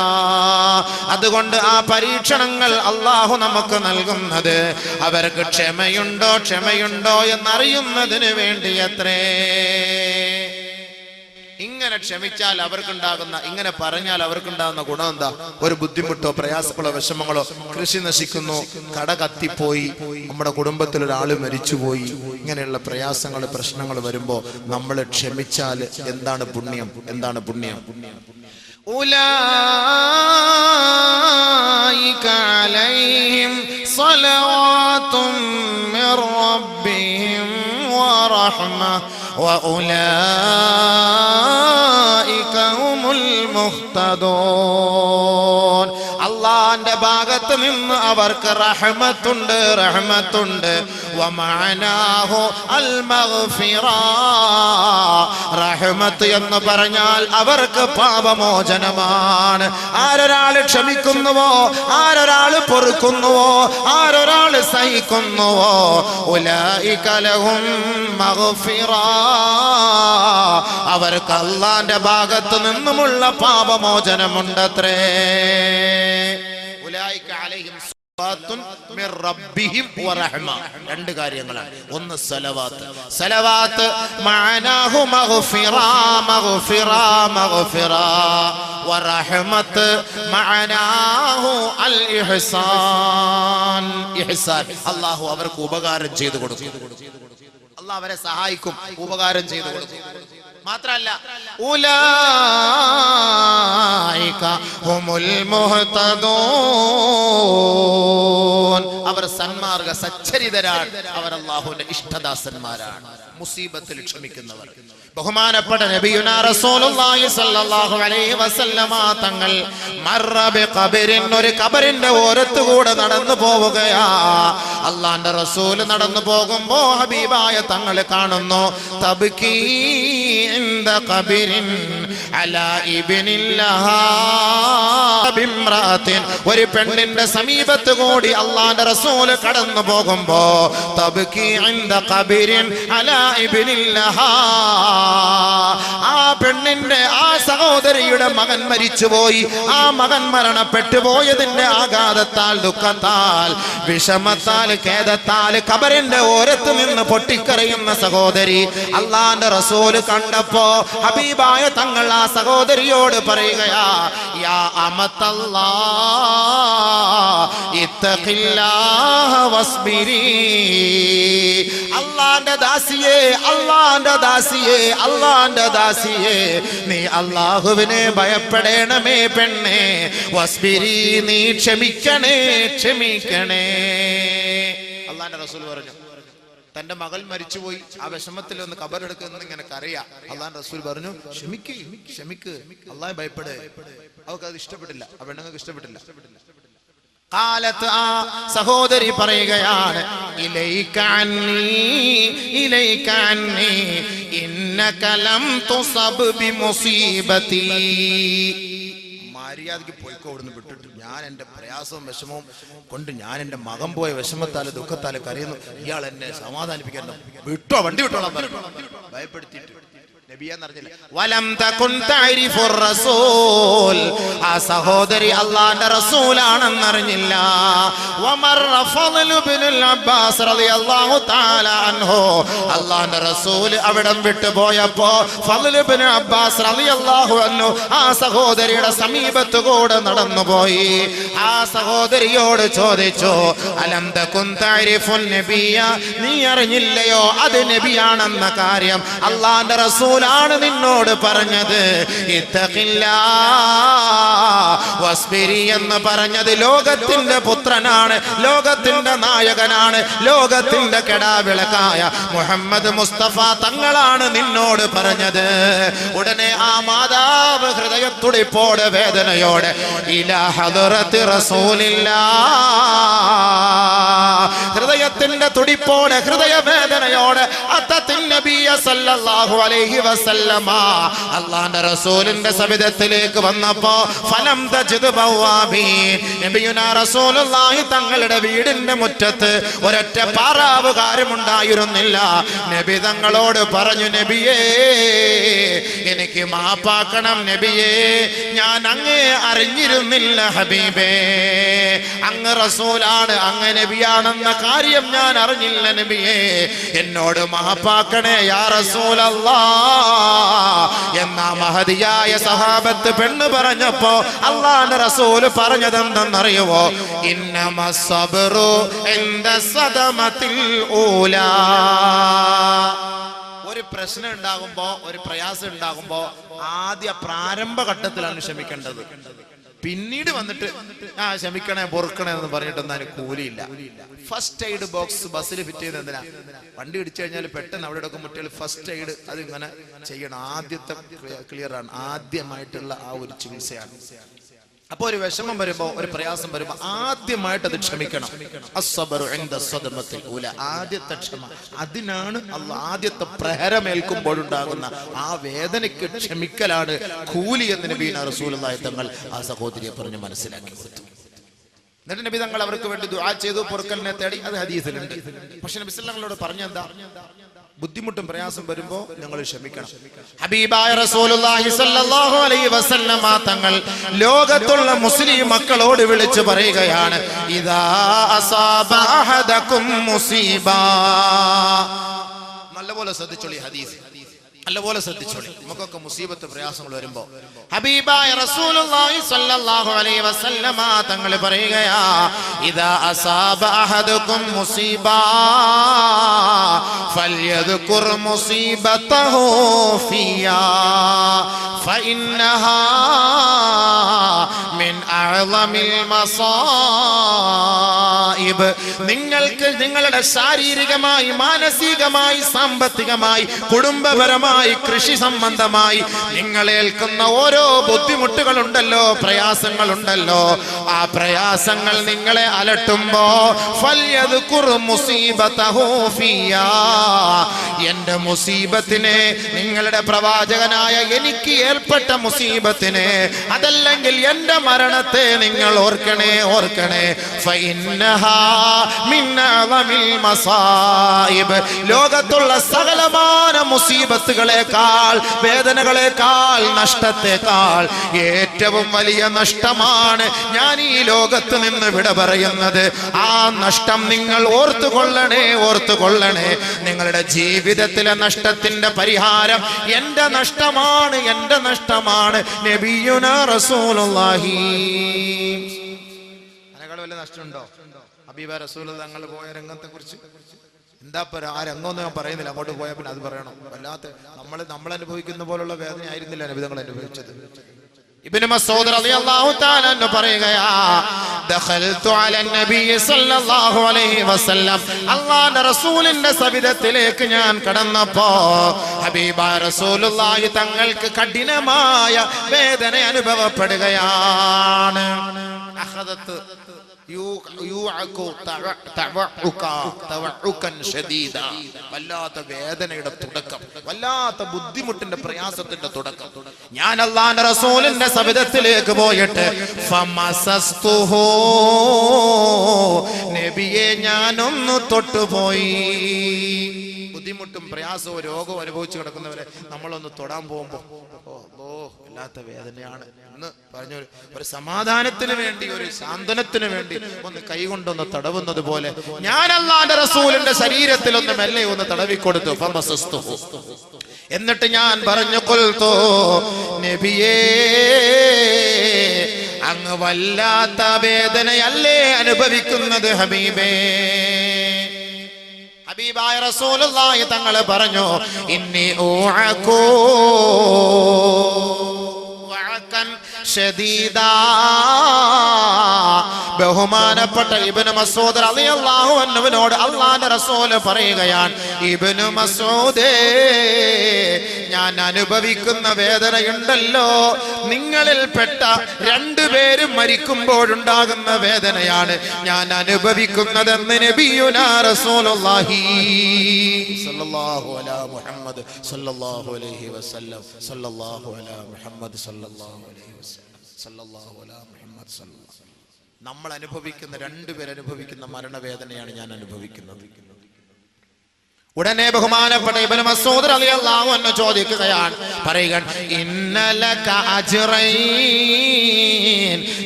അതുകൊണ്ട് ആ പരീക്ഷണങ്ങൾ അല്ലാഹു നമുക്ക് നൽകുന്നത് അവർക്ക് ക്ഷമയുണ്ടോ എന്നറിയുന്നതിന് വേണ്ടിയത്രേ. ഇങ്ങനെ ക്ഷമിച്ചാൽ അവർക്കുണ്ടാകുന്ന, ഇങ്ങനെ പറഞ്ഞാൽ അവർക്കുണ്ടാകുന്ന ഗുണം എന്താ? ഒരു ബുദ്ധിമുട്ടോ പ്രയാസങ്ങളോ വിഷമങ്ങളോ, കൃഷി നശിക്കുന്നു, കട കത്തിപ്പോയി, നമ്മുടെ കുടുംബത്തിൽ ഒരാൾ മരിച്ചുപോയി, ഇങ്ങനെയുള്ള പ്രയാസങ്ങൾ പ്രശ്നങ്ങൾ വരുമ്പോ നമ്മൾ ക്ഷമിച്ചാൽ എന്താണ് പുണ്യം? ഉലൈക അലൈഹിം സ്വലവാതും മിർ റബ്ബിഹിം വറഹ്മ വഉലൈക ഹുമുൽ മുഹ്തദൂൻ. അല്ലാഹുവിന്റെ ഭാഗത്ത് നിന്ന് അവർക്ക് റഹ്മത്തുണ്ട്. വമഅനാഹു അൽ മഗ്ഫിറ, റഹ്മത്ത് എന്ന് പറഞ്ഞാൽ അവർക്ക് പാപമോചനമാണ്. ആരൊരാൾ ക്ഷമിക്കുന്നുവോ, ആരൊരാൾ പൊറുക്കുന്നുവോ, ആരൊരാൾ സഹിക്കുന്നുവോ, ഉലൈക ലഹും മഗ്ഫിറ, അവർക്ക് അല്ലാഹുവിന്റെ ഭാഗത്ത് നിന്നുമുള്ള പാപമോചനമുണ്ടത്രേ. ഉലൈക അലൈഹിം സ്വലവാത്തുൻ മിർ റബ്ബിഹിം വറഹ്മ. രണ്ട് കാര്യങ്ങളാണ്. ഒന്ന് സലവാത്ത് മഅനാഹു മഗ്ഫിറ വറഹ്മത്ത് മഅനാഹു അൽ ഇഹ്സാൻ. അല്ലാഹു അവർക്ക് ഉപകാരം ചെയ്തു കൊടുക്കും. അല്ലാഹു അവരെ സഹായിക്കും, ഉപകാരം ചെയ്തു കൊടുക്കും. മാത്രല്ല ഉലൈക ഹുമുൽ മുഹ്തദൂൻ, അവർ സന്മാർഗ സച്ചരിതരാണ്, അവർ അല്ലാഹുവിന്റെ ഇഷ്ടദാസന്മാരാണ്, മുസീബത്തിൽ ക്ഷമിക്കുന്നവർ. ബഹുമാനപ്പെട്ട നബിയുനാ റസൂലുള്ളാഹി സ്വല്ലല്ലാഹു അലൈഹി വസല്ലമ തങ്ങൾ മർറ ബിഖബരിൻ, ഒരു ഖബറിന്റെ ഓരത്തുകൂടെ നടന്നു പോവുകയാ. അല്ലാഹുവിന്റെ റസൂൽ നടന്നു പോകുമ്പോ ഹബീബായ തങ്ങൾ കാണുന്നു, തബ്കീ ഇൻദ ഖബരിൻ അലാ ഇബ്നില്ലഹാ ബിംറാത്തിൻ, ഒരു പെണ്ണിന്റെ സമീപത്ത് കൂടി അല്ലാഹുവിന്റെ റസൂൽ കടന്നു പോകുമ്പോ തബ്കീ ഇൻദ ഖബരിൻ അലാ ഇബ്നില്ലഹാ, ആ പെണ്ണിന്റെ, ആ സഹോദരിയുടെ മകൻ മരിച്ചുപോയി. ആ മകൻ മരണപ്പെട്ടു പോയതിന്റെ ആഘാതത്താൽ, ദുഃഖത്താൽ, വിഷമത്താൽ, ഖേദത്താൽ ഖബറിന്റെ ഓരത്ത് നിന്ന് പൊട്ടിക്കരയുന്ന സഹോദരി അല്ലാഹുവിന്റെ റസൂൽ കണ്ടപ്പോ ഹബീബായ തങ്ങൾ ആ സഹോദരിയോട് പറയുകയാ, യാ അമത്തല്ലാഹ് ഇത്തഖില്ലാഹ വസ്ബിരി, അല്ലാഹുവിന്റെ ദാസിയേ, നീ അല്ലാഹുവിനെ ഭയപ്പെടണമേ പെണ്ണേ, വസ്ബിരി, നീ ക്ഷമിക്കണേ. അല്ലാഹുവിന്റെ റസൂൽ പറഞ്ഞു, തന്റെ മകൾ മരിച്ചുപോയി, ആ വിഷമത്തിൽ ഒന്ന് ഖബറെടുക്കുന്ന ഇങ്ങനെ കരയാ. അള്ളാഹുവിന്റെ റസൂൽ പറഞ്ഞു, ക്ഷമിക്ക്, അള്ളാഹെ ഭയപ്പെട്. അവർക്ക് അത് ഇഷ്ടപ്പെട്ടില്ല, ആ പെണ്ണുങ്ങൾക്ക് ഇഷ്ടപ്പെട്ടില്ല. കാലത്ത് ആ സഹോദരി പറയുകയാണ്, ഇലൈക അന്നി ഇന്നക ലം തുസബ് ബിമുസീബതി. മര്യാദയ്ക്ക് പോയിക്കോ, അവിടുന്ന് വിട്ടിട്ട്. ഞാൻ എന്റെ പ്രയാസവും വിഷമവും കൊണ്ട് ഞാൻ എന്റെ മകൻ പോയ വിഷമത്താല് ദുഃഖത്താല് കരയുന്നു, ഇയാൾ എന്നെ സമാധാനിപ്പിക്കാൻ വിട്ടോ, വണ്ടി വിട്ടോളാൻ പറഞ്ഞു. ഭയപ്പെടുത്തിയിട്ട് ആ സഹോദരി അള്ളാന്റെ റസൂലാണെന്നറിഞ്ഞില്ല. അള്ളാന്റെ റസൂല് അവിടം വിട്ടു പോയപ്പോ ഫള് ഇബ്നു അബ്ബാസ് റളിയല്ലാഹു അൻഹു ആ സഹോദരിയുടെ സമീപത്തു കൂടെ നടന്നുപോയി. ആ സഹോദരിയോട് ചോദിച്ചു, അലം തകുൻ തഅരിഫുൻ നബിയ, നീ അറിഞ്ഞില്ലയോ അത് നബിയാണെന്ന കാര്യം? അള്ളാന്റെ റസൂൽ ആണ് നിന്നോട് പറഞ്ഞത്. ഇത്തഖില്ലാ വസ്ബിരി എന്ന് പറഞ്ഞത് ലോകത്തിന്റെ പുത്രനാണ്, ലോകത്തിന്റെ നായകനാണ്, ലോകത്തിന്റെ കെടാവിളക്കായ മുഹമ്മദ് മുസ്തഫ തങ്ങളാണ് നിന്നോട് പറഞ്ഞത്. ഉടനെ ആ മാതാവ് ഹൃദയത്തുടിപ്പോടെ വേദനയോടെ ഇലാ ഹദറത്തി റസൂലില്ലാ, ഹൃദയത്തിന്റെ തുടിപ്പോടെ ഹൃദയവേദനയോടെ അത്തത്തിൻ നബിയ സല്ലല്ലാഹു അലൈഹി വസല്ലമ അല്ലാഹുവിന്റെ റസൂലിന്റെ സവിധത്തിലേക്ക് വന്നപ്പോ ഫലം തജിദ് ബവാബീൻ, നബിയുനാ റസൂലുള്ളാഹി തങ്ങളുടെ വീടിന്റെ മുറ്റത്ത് ഒരൊറ്റ പാറാവുകാരും ഉണ്ടായിരുന്നില്ല. നബി തങ്ങളോട് പറഞ്ഞു, നബിയേ എനിക്ക് മാപ്പാക്കണം നബിയേ, ഞാൻ അങ്ങേ അറിഞ്ഞിരുന്നില്ല ഹബീബേ, അങ്ങ് റസൂലാണ്, അങ്ങ് നബിയാണെന്ന കാര്യം ഞാൻ അറിഞ്ഞില്ല നബിയേ, എന്നോട് മാപ്പാക്കണേ യാ റസൂലല്ലാഹ് എന്നാ മഹദിയായ സഹാബത്ത് പെണ്ണ് പറഞ്ഞപ്പോ അല്ലാഹുവിന്റെ റസൂല് പറഞ്ഞതെന്തെന്നറിയുവോ? ഇന്നമസ് സബ്റു ഇൻദ സദമത്തിൽ ഊലാ. ഒരു പ്രശ്നം ഉണ്ടാകുമ്പോ, ഒരു പ്രയാസം ഉണ്ടാകുമ്പോ ആദ്യ പ്രാരംഭഘട്ടത്തിലാണ് ക്ഷമിക്കേണ്ടത്. പിന്നീട് വന്നിട്ട് ക്ഷമിക്കണേ പൊറുക്കണേ എന്ന് പറഞ്ഞിട്ടൊന്നും അതിന് കൂലിയില്ല. ഫസ്റ്റ് എയ്ഡ് ബോക്സ് ബസ്സിൽ ഫിറ്റ് ചെയ്ത് എന്തിനാ? വണ്ടി ഇടിച്ചു കഴിഞ്ഞാൽ പെട്ടെന്ന് അവിടെ ഒക്കെ മുട്ടിയാൽ ഫസ്റ്റ് എയ്ഡ് അത് ഇങ്ങനെ ചെയ്യണം. ആദ്യത്തെ ക്ലിയർ ആണ്, ആദ്യമായിട്ടുള്ള ആ ഒരു ചികിത്സയാണ്. അപ്പൊ ഒരു വിഷമം വരുമ്പോ, ഒരു പ്രയാസം വരുമ്പോ ആദ്യമായിട്ട് അത് ക്ഷമിക്കണം. ആദ്യത്തെ ക്ഷമ, അതിനാണ് അല്ലാഹ് ആദ്യത്തെ പ്രഹരമേൽക്കുമ്പോഴുണ്ടാകുന്ന ആ വേദനയ്ക്ക് ക്ഷമിക്കലാണ് കൂലി എന്ന് നബിയുനാ റസൂലുള്ളാഹി തങ്ങൾ ആ സഹോദരിയെ പറഞ്ഞ് മനസ്സിലാക്കി കൊടുത്തു. എന്നിട്ട് നബി തങ്ങൾ അവർക്ക് വേണ്ടി ദുആ ചെയ്തു, പൊറുക്കലിനെ തേടി. അത് ഹദീസിലുണ്ട്. പക്ഷെ നബി സല്ലല്ലാഹു അലൈഹി വസല്ലം പറഞ്ഞെന്താ? ബുദ്ധിമുട്ടും പ്രയാസം വരുമ്പോ ഞങ്ങൾ ക്ഷമിക്കണം. ഹബീബായ റസൂലുള്ളാഹി സ്വല്ലല്ലാഹു അലൈഹി വസല്ലമ തങ്ങൾ ലോകത്തുള്ള മുസ്ലിം മക്കളോട് വിളിച്ചു പറയുകയാണ്, ഇദാ അസാബ അഹദകും മുസീബ. നല്ലപോലെ ശ്രദ്ധിച്ചോളി ഹദീസ്, നല്ലപോലെ ശ്രദ്ധിച്ചോളി. നമുക്കൊക്കെ മുസീബത്ത് പ്രയാസങ്ങൾ വരുമ്പോ ഹബീബായ റസൂലുള്ളാഹി സ്വല്ലല്ലാഹു അലൈഹി വസല്ലമ തങ്ങൾ പറയുകയാ, ഇദാ അസാബ അഹദകും മുസീബ ഫൽയദ്കുർ മുസീബതഹു ഫിയാ ഫഇന്നഹാ മിൻ അഅ്ളമിൽ മസായിബ്. നിങ്ങൾക്ക് നിങ്ങളുടെ ശാരീരികമായി, മാനസികമായി, സാമ്പത്തികമായി, കുടുംബപരമായി, കൃഷി സംബന്ധമായി നിങ്ങൾ ഏൽക്കുന്ന ഓരോ ബുദ്ധിമുട്ടുകളുണ്ടല്ലോ, പ്രയാസങ്ങളുണ്ടല്ലോ, ആ പ്രയാസങ്ങൾ നിങ്ങളെ അലട്ടുമ്പോ ഫൽയദ്കുർ മുസീബതഹു ഫിയാ, എന്റെ മുസീബത്തിനെ, നിങ്ങളുടെ പ്രവാചകനായ എനിക്ക് ഏർപ്പെട്ട മുസീബത്തിനെ, അതല്ലെങ്കിൽ എന്റെ മരണത്തെ നിങ്ങൾ ഓർക്കണേ, ഓർക്കണേ. ഫഇന്നഹാ മിൻ അഅ്ളമിൽ മസായിബ്, ലോകത്തുള്ള സകലമാന മുസീബത്തുകളെക്കാൾ, വേദനകളെക്കാൾ, നഷ്ടത്തെക്കാൾ ഏറ്റവും വലിയ നഷ്ടമാണ് ഞാൻ ഈ ലോകത്ത് നിന്ന് വിട പറയുന്നത്. ആ നഷ്ടം നിങ്ങൾ ഓർത്തുകൊള്ളണേ, ഓർത്തുകൊള്ളണേ. നിങ്ങളുടെ ജീവിതത്തിലെ നഷ്ടത്തിന്റെ പരിഹാരം എന്റെ നഷ്ടമാണ്, എന്റെ നഷ്ടമാണ്. നബിയുനാ റസൂലുള്ളാഹി. അതിനേക്കാൾ വലിയ നഷ്ടമുണ്ടോ? ഹബീബായ റസൂൽ തങ്ങൾ പോയ രംഗത്തെ കുറിച്ച് എന്താ ആ രംഗമൊന്നും ഞാൻ പറയുന്നില്ല, അങ്ങോട്ട് പോയാൽ പിന്നെ അത് പറയണം. വല്ലാത്ത നമ്മൾ അനുഭവിക്കുന്ന പോലുള്ള വേദന ആയിരുന്നില്ല നബി തങ്ങൾ അനുഭവിച്ചത്. ഇബ്നു മസ്ഊദ് റളിയല്ലാഹു തആല അൻഹു പറയുകയാ, ദഖൽതു അല നബി സല്ലല്ലാഹു അലൈഹി വസല്ലം, അല്ലാഹുവിന്റെ റസൂലിന്റെ സവിധത്തിലേക്ക് ഞാൻ കടന്നപ്പോ ഹബീബായ റസൂലുള്ളാഹി തങ്ങൾക്ക് കഠിനമായ വേദന അനുഭവപ്പെടുകയാണ്. അഖദത്ത് വല്ലാത്ത വേദനയുടെ തുടക്കം, വല്ലാത്ത ബുദ്ധിമുട്ടിന്റെ പ്രയാസത്തിന്റെ തുടക്കം. ഞാൻ അല്ലാഹുവിന്റെ റസൂലിന്റെ സവിധത്തിലേക്ക് പോയിട്ട് നബിയെ ഞാനൊന്ന് തൊട്ടുപോയി. ബുദ്ധിമുട്ടും പ്രയാസവും രോഗവും അനുഭവിച്ചു കിടക്കുന്നവരെ നമ്മളൊന്ന് തൊടാൻ പോകുമ്പോ വല്ലാത്ത വേദനയാണ് എന്ന് പറഞ്ഞു. ഒരു സമാധാനത്തിന് വേണ്ടി, ഒരു സാന്ത്വനത്തിന് വേണ്ടി ഒന്ന് കൈകൊണ്ടൊന്ന് തടവുന്നത് പോലെ ഞാൻ അല്ലാഹുവിന്റെ റസൂലിന്റെ ശരീരത്തിൽ ഒന്ന് മെല്ലെ ഒന്ന് തടവിക്കൊടുത്തു. എന്നിട്ട് ഞാൻ പറഞ്ഞു, ഖുൽതു നബിയേ, അങ്ങ് വല്ലാത്ത വേദനയല്ലേ അനുഭവിക്കുന്നത് ഹബീബേ? ഹബീബായ റസൂലുള്ളാഹി തങ്ങൾ പറഞ്ഞു, ഇന്നി ഊഅകൂ വഅകൻ ശദീദാ. ബഹുമാനപ്പെട്ട ഇബ്നു മസ്ഊദ് റളിയല്ലാഹു അൻഹുവിനോട് അല്ലാഹുവിന്റെ റസൂൽ പറയുകയാണ്, ഇബ്നു മസ്ഊദേ, ഞാൻ അനുഭവിക്കുന്ന വേദനയുണ്ടല്ലോ, നിങ്ങളിൽപ്പെട്ട രണ്ടുപേരും മരിക്കുമ്പോഴുണ്ടാകുന്ന വേദനയാണ് ഞാൻ അനുഭവിക്കുന്നതെന്ന് നബിയുനാ റസൂലുള്ളാഹി സ്വല്ലല്ലാഹു അലാ മുഹമ്മദ് സ്വല്ലല്ലാഹു അലൈഹി വസല്ലം സ്വല്ലല്ലാഹു അലാ മുഹമ്മദ് സ്വല്ലല്ലാഹു അലൈഹി വസല്ലം സ്വല്ലല്ലാഹു അലാ മുഹമ്മദ് സ്വല്ലല്ലാഹു. നമ്മൾ അനുഭവിക്കുന്ന, രണ്ടുപേരനുഭവിക്കുന്ന മരണവേദനയാണ് ഞാൻ അനുഭവിക്കുന്നത്. ഉടനെ ബഹുമാനപ്പെട്ട ഇബ്നു മസ്ഊദ് റളിയല്ലാഹു അൻഹു ചോദിക്കുകയാണ്, പറയുകയാണ്, ഇന്നലക അജ്റൈൻ,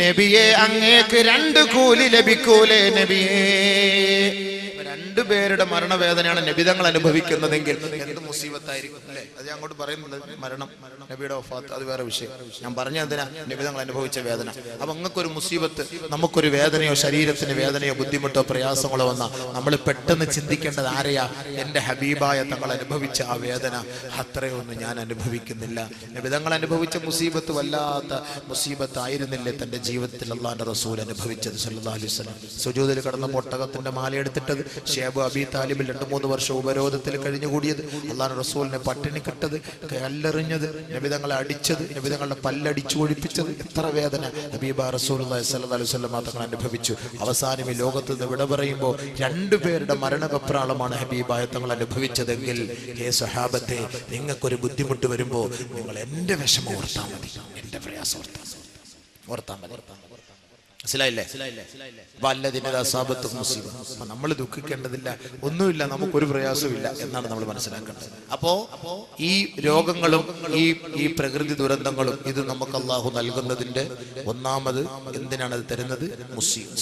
നബിയെ അങ്ങേക്ക് രണ്ട് കൂലി ലഭിക്കൂലേ നബിയേ? രണ്ടുപേരുടെ മരണവേദനയാണ് നബിതങ്ങൾ അനുഭവിക്കുന്നതെങ്കിൽ എന്ത് മുസീബത്തായിരിക്കും അല്ലേ? അത് ഞാൻ അങ്ങോട്ട് പറയുന്നത് മരണം, നബിയുടെ വഫാത്ത്, അത് വേറെ വിഷയം. ഞാൻ പറഞ്ഞ എന്തിനാ? നബിതങ്ങൾ അനുഭവിച്ച വേദന. അപ്പൊ അങ്ങക്കൊരു മുസീബത്ത്, നമുക്കൊരു വേദനയോ ശരീരത്തിന് വേദനയോ ബുദ്ധിമുട്ടോ പ്രയാസങ്ങളോ വന്നാൽ നമ്മൾ പെട്ടെന്ന് ചിന്തിക്കേണ്ടത് ആരെയാ? എൻ്റെ ഹബീബായ തങ്ങൾ അനുഭവിച്ച ആ വേദന അത്രയൊന്നും ഞാൻ അനുഭവിക്കുന്നില്ല. നബിതങ്ങൾ അനുഭവിച്ച മുസീബത്ത് വല്ലാത്ത മുസീബത്തായിരുന്നില്ലേ തൻ്റെ ജീവിതത്തിൽ അല്ലാഹുവിന്റെ റസൂൽ അനുഭവിച്ചത് സല്ലല്ലാഹു അലൈഹി വസല്ലം? സുജൂദിൽ കിടന്ന ഒട്ടകത്തിന്റെ മാലയെടുത്തിട്ടത്, ഷേബ് അബി താലിബിൽ 2-3 വർഷം ഉപരോധത്തിൽ കഴിഞ്ഞുകൂടിയത്, അല്ലാഹുവിന്റെ റസൂലിനെ പട്ടിണി കിട്ടത്, കല്ലെറിഞ്ഞത്, നബിതങ്ങളെ അടിച്ചത്, നബിതങ്ങളുടെ പല്ലടിച്ചു ഒഴിപ്പിച്ചത്, എത്ര വേദന ഹബീബാ റസൂലുള്ളാഹി സ്വല്ലല്ലാഹു അലൈഹി വസല്ലം തങ്ങൾ അനുഭവിച്ചു. അവസാനം ഈ ലോകത്ത് നിന്ന് വിട പറയുമ്പോൾ രണ്ടുപേരുടെ മരണകപ്രാളമാണ് ഹബീബായ തങ്ങൾ അനുഭവിച്ചതെങ്കിൽ, ഹേ സ്വഹാബത്തെ, നിങ്ങൾക്കൊരു ബുദ്ധിമുട്ട് വരുമ്പോൾ നിങ്ങൾ എൻ്റെ വിഷമം ഓർത്താൽ മതി, എൻ്റെ പ്രയാസം ഓർത്താൽ മതി. മനസ്സിലായില്ലേ? നമ്മൾ ദുഃഖിക്കേണ്ടതില്ല, ഒന്നുമില്ല, നമുക്കൊരു പ്രയാസമില്ല എന്നാണ് നമ്മൾ മനസ്സിലാക്കേണ്ടത്. അപ്പോ ഈ രോഗങ്ങളും ഈ പ്രകൃതി ദുരന്തങ്ങളും ഇത് നമുക്ക് അല്ലാഹു നൽകുന്നതിന്റെ ഒന്നാമത് എന്തിനാണ് അത് തരുന്നത്?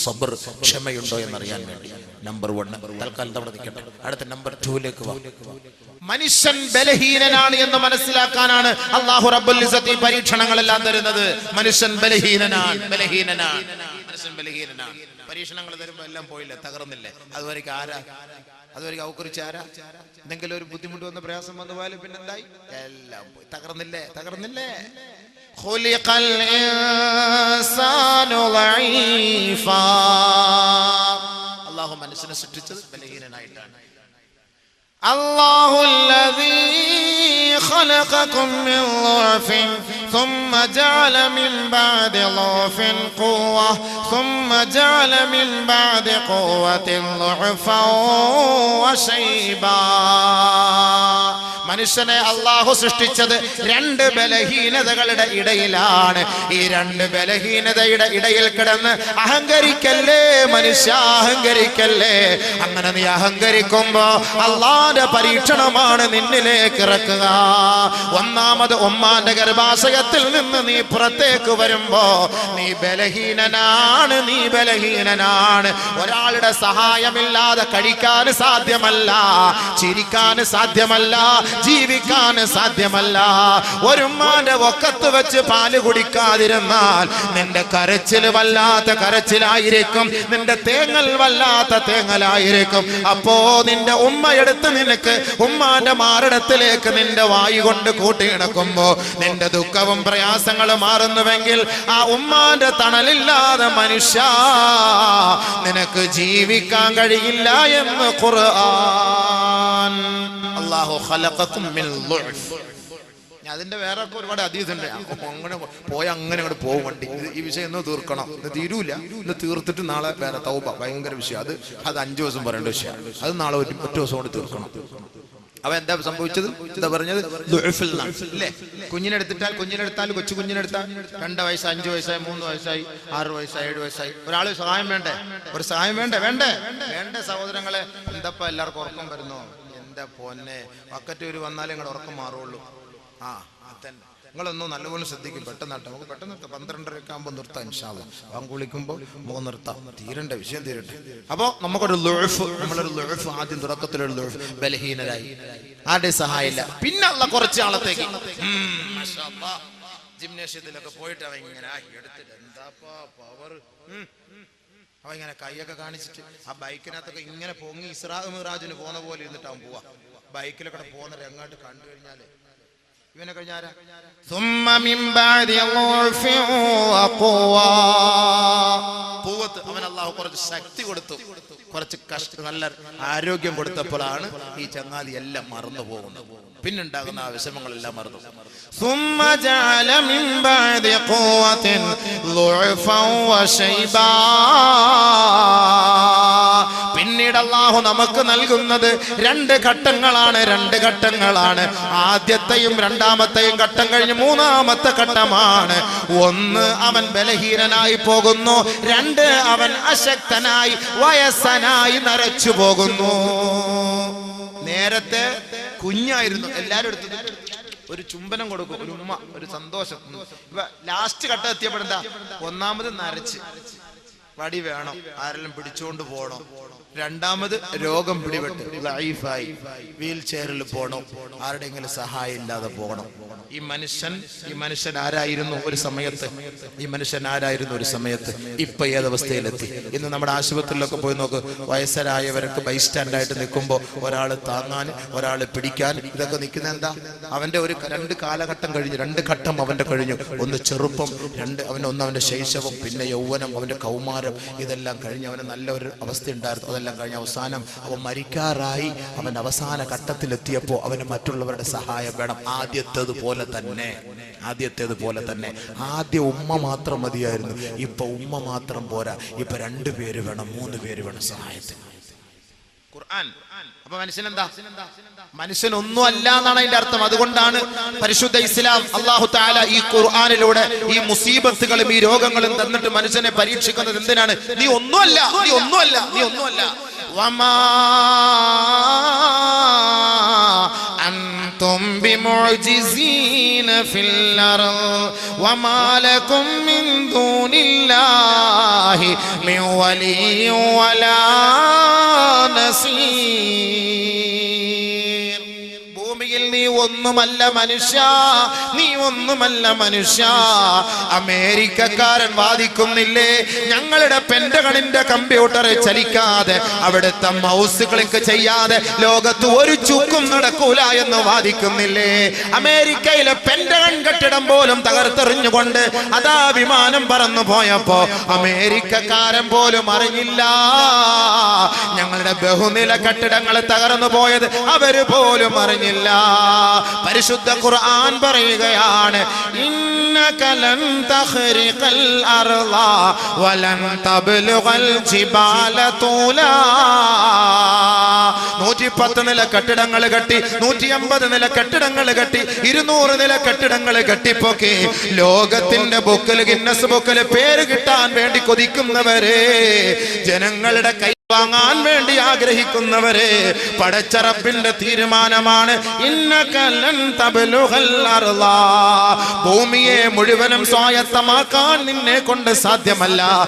സബ്ർ, ക്ഷമയുണ്ടോ എന്നറിയാൻ വേണ്ടി. നമ്പർ 1 തൽക്കാലം അവിടെ നിൽക്കട്ടെ. അടുത്ത നമ്പർ 2ലേക്ക് വാ. മനുഷ്യൻ ബലഹീനനാണ് എന്ന് മനസ്സിലാക്കാനാണ് അല്ലാഹു റബ്ബുൽ ഇസ്സത്തി പരീക്ഷണങ്ങളെല്ലാം തരുന്നത്. മനുഷ്യൻ ബലഹീനനാണ്. മനുഷ്യൻ ബലഹീനനാണ്. പരീക്ഷണങ്ങൾ തരുമ്പോ എല്ലാം പോയില്ലേ, തകർന്നില്ലേ? അതുവരെയ്ക്ക് അവക്കുറിച്ച് ആരാ? എന്തെങ്കിലും ഒരു ബുദ്ധിമുട്ട് വന്ന പ്രയാസം വന്നു പോയാലും പിന്നെന്തായി? എല്ലാം പോയി, തകർന്നില്ലേ? ഖുലിഖൽ ഇൻസാനു ളഈഫാ. അല്ലാഹു മനുഷ്യനെ സൃഷ്ടിച്ചത് ബലഹീനനായിട്ടാണ്. അല്ലാഹുല്ലദീ ഖലഖകും മിൻ ളഅഫിൻ ثم جعل من بعد ضعف قوة ثم جعل من بعد قوة ضعفا وشيبا. മനുഷ്യനെ അല്ലാഹു സൃഷ്ടിച്ചത് രണ്ട് ബലഹീനതകളുടെ ഇടയിലാണ്. ഈ രണ്ട് ബലഹീനതയുടെ ഇടയിൽ കിടന്ന് അഹങ്കരിക്കല്ലേ മനുഷ്യ, അഹങ്കരിക്കല്ലേ. അങ്ങനെ നീ അഹങ്കരിക്കുമ്പോ അല്ലാഹുവിന്റെ പരീക്ഷണമാണ് നിന്നിലേക്ക് ഇറക്കുക. ഒന്നാമത് ഉമ്മാന്റെ ഗർഭാശയത്തിൽ നിന്ന് നീ പുറത്തേക്ക് വരുമ്പോ നീ ബലഹീനനാണ്. ഒരാളുടെ സഹായമില്ലാതെ കഴിക്കാൻ സാധ്യമല്ല, ചിരിക്കാൻ സാധ്യമല്ല, ജീവിക്കാൻ സാധ്യമല്ല. ഒരു ഉമ്മാന്റെ ഒക്കത്ത് വെച്ച് പാല് കുടിക്കാതിരുന്നാൽ നിന്റെ കരച്ചിൽ വല്ലാത്ത കരച്ചിലായിരിക്കും, നിന്റെ തേങ്ങൽ വല്ലാത്ത തേങ്ങലായിരിക്കും. അപ്പോ നിന്റെ ഉമ്മ എടുത്ത് നിനക്ക് ഉമ്മാന്റെ മാറിടത്തിലേക്ക് നിന്റെ വായു കൊണ്ട് കൂട്ടിയിണക്കുമ്പോ നിന്റെ ദുഃഖവും പ്രയാസങ്ങളും മാറുന്നുവെങ്കിൽ ആ ഉമ്മാന്റെ തണലില്ലാതെ മനുഷ്യ നിനക്ക് ജീവിക്കാൻ കഴിയില്ല എന്ന് ഖുർആൻ. അല്ലാഹു ഖലഖകും മിൻ ളുഅഫ്. അതിന്റെ വേറെ ഒരുപാട് ഹദീസുണ്ട്. അങ്ങനെ പോയ അങ്ങനെ അങ്ങോട്ട് പോകും വണ്ടി. ഈ വിഷയം ഇന്ന് തീർക്കണം, ഇന്ന് തീരൂല. ഇന്ന് തീർത്തിട്ട് നാളെ വേറെ തൗബ, ഭയങ്കര വിഷയം. അത് 5 ദിവസം പറയേണ്ട വിഷയമാണ്. അത് നാളെ ഒറ്റ ദിവസം കൊണ്ട് തീർക്കണം. അവ എന്താ സംഭവിച്ചത്? എന്താ പറഞ്ഞത്? അല്ലേ? കുഞ്ഞിനെടുത്താൽ കൊച്ചു കുഞ്ഞിനെടുത്താൽ 2 വയസ്സ് 5 വയസ്സായി 3 വയസ്സായി 6 വയസ്സായി 7 വയസ്സായി ഒരാൾ സഹായം വേണ്ടേ? ഒരു സഹായം വേണ്ടേ? സഹോദരങ്ങളെ, എന്താ എല്ലാവർക്കും ഉറക്കം വരുന്നോ? എന്താ പൊന്നെ, ബക്കറ്റ് ഒരു വന്നാലേ നിങ്ങളുടെ ഉറക്കം മാറുള്ളൂ. അതന്നെ, നിങ്ങളൊന്നും നല്ലപോലെ ശ്രദ്ധിക്കും. പെട്ടെന്ന് നമുക്ക് പെട്ടെന്ന് 12:30 ആകുമ്പോൾ നിർത്താം. ഇൻഷാ അല്ലാഹ് ബാങ്ക് വിളിക്കുമ്പോൾ നമുക്ക് നിർത്താം. വിഷയം തീരട്ടെ. അപ്പോ നമ്മളൊരു ളുഅഫ് ആദ്യം തുടക്കത്തിലൊരു ളുഅഫ്, ബലഹീനരായി, ആരുടെ സഹായമില്ല. പിന്നെ ഉള്ള കുറച്ച് ആളത്തേക്ക് മാഷാ അല്ലാഹ് ജിംനേഷ്യത്തിലൊക്കെ പോയിട്ട് അവ ഇങ്ങനെ എടുത്തിട്ട് എന്താപ്പാ പവർ, അവ ഇങ്ങനെ കൈയൊക്കെ കാണിച്ചിട്ട് ആ ബൈക്കിനകത്തൊക്കെ ഇങ്ങനെ പൊങ്ങി ഇസ്രാ മിറാജിന് പോകുന്ന പോലെ ഇരുന്നിട്ട് അവൻ പോവാ. ബൈക്കിലൊക്കെ പോകുന്ന രംഗായിട്ട് കണ്ടു കഴിഞ്ഞാല് ഇവനെ കഴിഞ്ഞാരാ? അവൻ അല്ലാഹു കുറച്ച് ശക്തി കൊടുത്തു, കുറച്ച് നല്ല ആരോഗ്യം കൊടുത്തപ്പോഴാണ് ഈ ചങ്ങാതി എല്ലാം മറന്നു പോകുന്നത്. പിന്നുണ്ടാകുന്ന ആ വിഷമങ്ങളെല്ലാം മറന്നു. പിന്നീട് അല്ലാഹു നമുക്ക് നൽകുന്നത് 2 ഘട്ടങ്ങളാണ്. ആദ്യത്തെയും രണ്ടാമത്തെയും ഘട്ടം കഴിഞ്ഞ് 3-ാമത്തെ ഘട്ടമാണ്. 1 അവൻ ബലഹീനനായി പോകുന്നു, 2 അവൻ അശക്തനായി വയസ്സനായി നരച്ചു പോകുന്നു. നേരത്തെ കുഞ്ഞായിരുന്നു, എല്ലാരും എടുത്തത് ഒരു ചുംബനം കൊടുക്കും, ഒരു ഉമ്മ, ഒരു സന്തോഷം. ലാസ്റ്റ് ഘട്ടം എത്തിയപ്പോഴെന്താ? 1ാമത് നരച്ച് വടി വേണം, ആരെല്ലാം പിടിച്ചുകൊണ്ട് പോകണം. 2ാമത് രോഗം പിടിപെട്ട് ലൈഫായി വീൽ ചെയറിൽ പോകണം, ആരുടെയെങ്കിലും സഹായം ഇല്ലാതെ പോകണം. ഈ മനുഷ്യൻ ആരായിരുന്നു ഒരു സമയത്ത്? ഇപ്പൊ ഏതവസ്ഥയിലെത്തി? ഇന്ന് നമ്മുടെ ആശുപത്രിയിലൊക്കെ പോയി നോക്ക്, വയസ്സരായവർക്ക് ബൈസ്റ്റാൻഡായിട്ട് നിൽക്കുമ്പോൾ ഒരാൾ താങ്ങാൻ, ഒരാൾ പിടിക്കാൻ, ഇതൊക്കെ നിൽക്കുന്ന എന്താ? അവന്റെ 2 കാലഘട്ടം കഴിഞ്ഞു, 2 ഘട്ടം അവന്റെ കഴിഞ്ഞു. ഒന്ന് ചെറുപ്പം, അവന്റെ ശൈശവം, പിന്നെ യൗവനം, അവന്റെ കൗമാരം, ഇതെല്ലാം കഴിഞ്ഞ് അവന് നല്ലൊരു അവസ്ഥ ഉണ്ടായിരുന്നു. അതെല്ലാം കഴിഞ്ഞ് അവസാനം അവൻ മരിക്കാറായി. അവൻ അവസാന ഘട്ടത്തിലെത്തിയപ്പോൾ അവന് മറ്റുള്ളവരുടെ സഹായം വേണം. ആദ്യത്തേതുപോലെ തന്നെ ആദ്യം ഉമ്മ മാത്രം മതിയായിരുന്നു, ഇപ്പൊ ഉമ്മ മാത്രം പോരാ, ഇപ്പൊ 2 പേര് വേണം, 3 പേര് വേണം സഹായത്തിന്. ഖുർആൻ. അപ്പൊ മനുഷ്യനൊന്നും അല്ല എന്നാണ് അതിന്റെ അർത്ഥം. അതുകൊണ്ടാണ് പരിശുദ്ധ ഇസ്ലാം അല്ലാഹു തആല ഈ ഖുർആനിലൂടെ ഈ മുസീബത്തുകളും ഈ രോഗങ്ങളും തന്നിട്ട് മനുഷ്യനെ പരീക്ഷിക്കുന്നത് എന്തിനാണ്? നീ ഒന്നുമല്ല. വമാ അൻതും ബിമുഅ്ജിസീന ഫിൽ അർദ് വമാ ലകും മിൻ ദൂനില്ലാഹി മിൻ വലിയ്യിൻ വലാ നസീർ. ഭൂമിയിൽ നീ ഒന്നുമല്ല മനുഷ്യ. അമേരിക്കക്കാരൻ വാദിക്കുന്നില്ലേ, ഞങ്ങളുടെ പെന്റഗണിന്റെ കമ്പ്യൂട്ടറെ ചലിക്കാതെ, അവിടുത്തെ മൗസ് ക്ലിക്ക് ചെയ്യാതെ ലോകത്ത് ഒരു ചുക്കും നടക്കൂല എന്ന് വാദിക്കുന്നില്ലേ? അമേരിക്കയിലെ പെന്റഗൺ കെട്ടിടം പോലും തകർത്തെറിഞ്ഞുകൊണ്ട് അതാ വിമാനം പറന്നു പോയപ്പോ അമേരിക്കക്കാരൻ പോലും അറിഞ്ഞില്ല. ഞങ്ങളുടെ ബഹുനില കെട്ടിടങ്ങൾ തകർന്നു പോയത് അവര് പോലും അറിഞ്ഞില്ല. പരിശുദ്ധ ഖുർആൻ പറയുകയാണ്, ഇന്നക ലൻ തഖ്രിഖൽ അർള വലൻ തബ്ലുഗൽ ജിബാല തൂലാ. 110 നില കെട്ടിടങ്ങൾ കെട്ടി, 150 നില കെട്ടിടങ്ങൾ കെട്ടി, 200 നില കെട്ടിടങ്ങൾ കെട്ടിപ്പൊക്കി ലോകത്തിന്റെ ബുക്കിൽ, ഗിന്നസ് ബുക്കിൽ പേര് കിട്ടാൻ വേണ്ടി കൊതിക്കുന്നവരെ, ജനങ്ങളുടെ കൈ വാങ്ങാൻ വേണ്ടി ആഗ്രഹിക്കുന്നവരെ, പടച്ച റബ്ബിന്റെ തീരുമാനമാണ്, ഇന്നക ലൻ തബ്ലുഗൽ അർള. ഭൂമിയെ മുഴുവനും സ്വായത്തമാക്കാൻ നിന്നെ കൊണ്ട് സാധ്യമല്ല.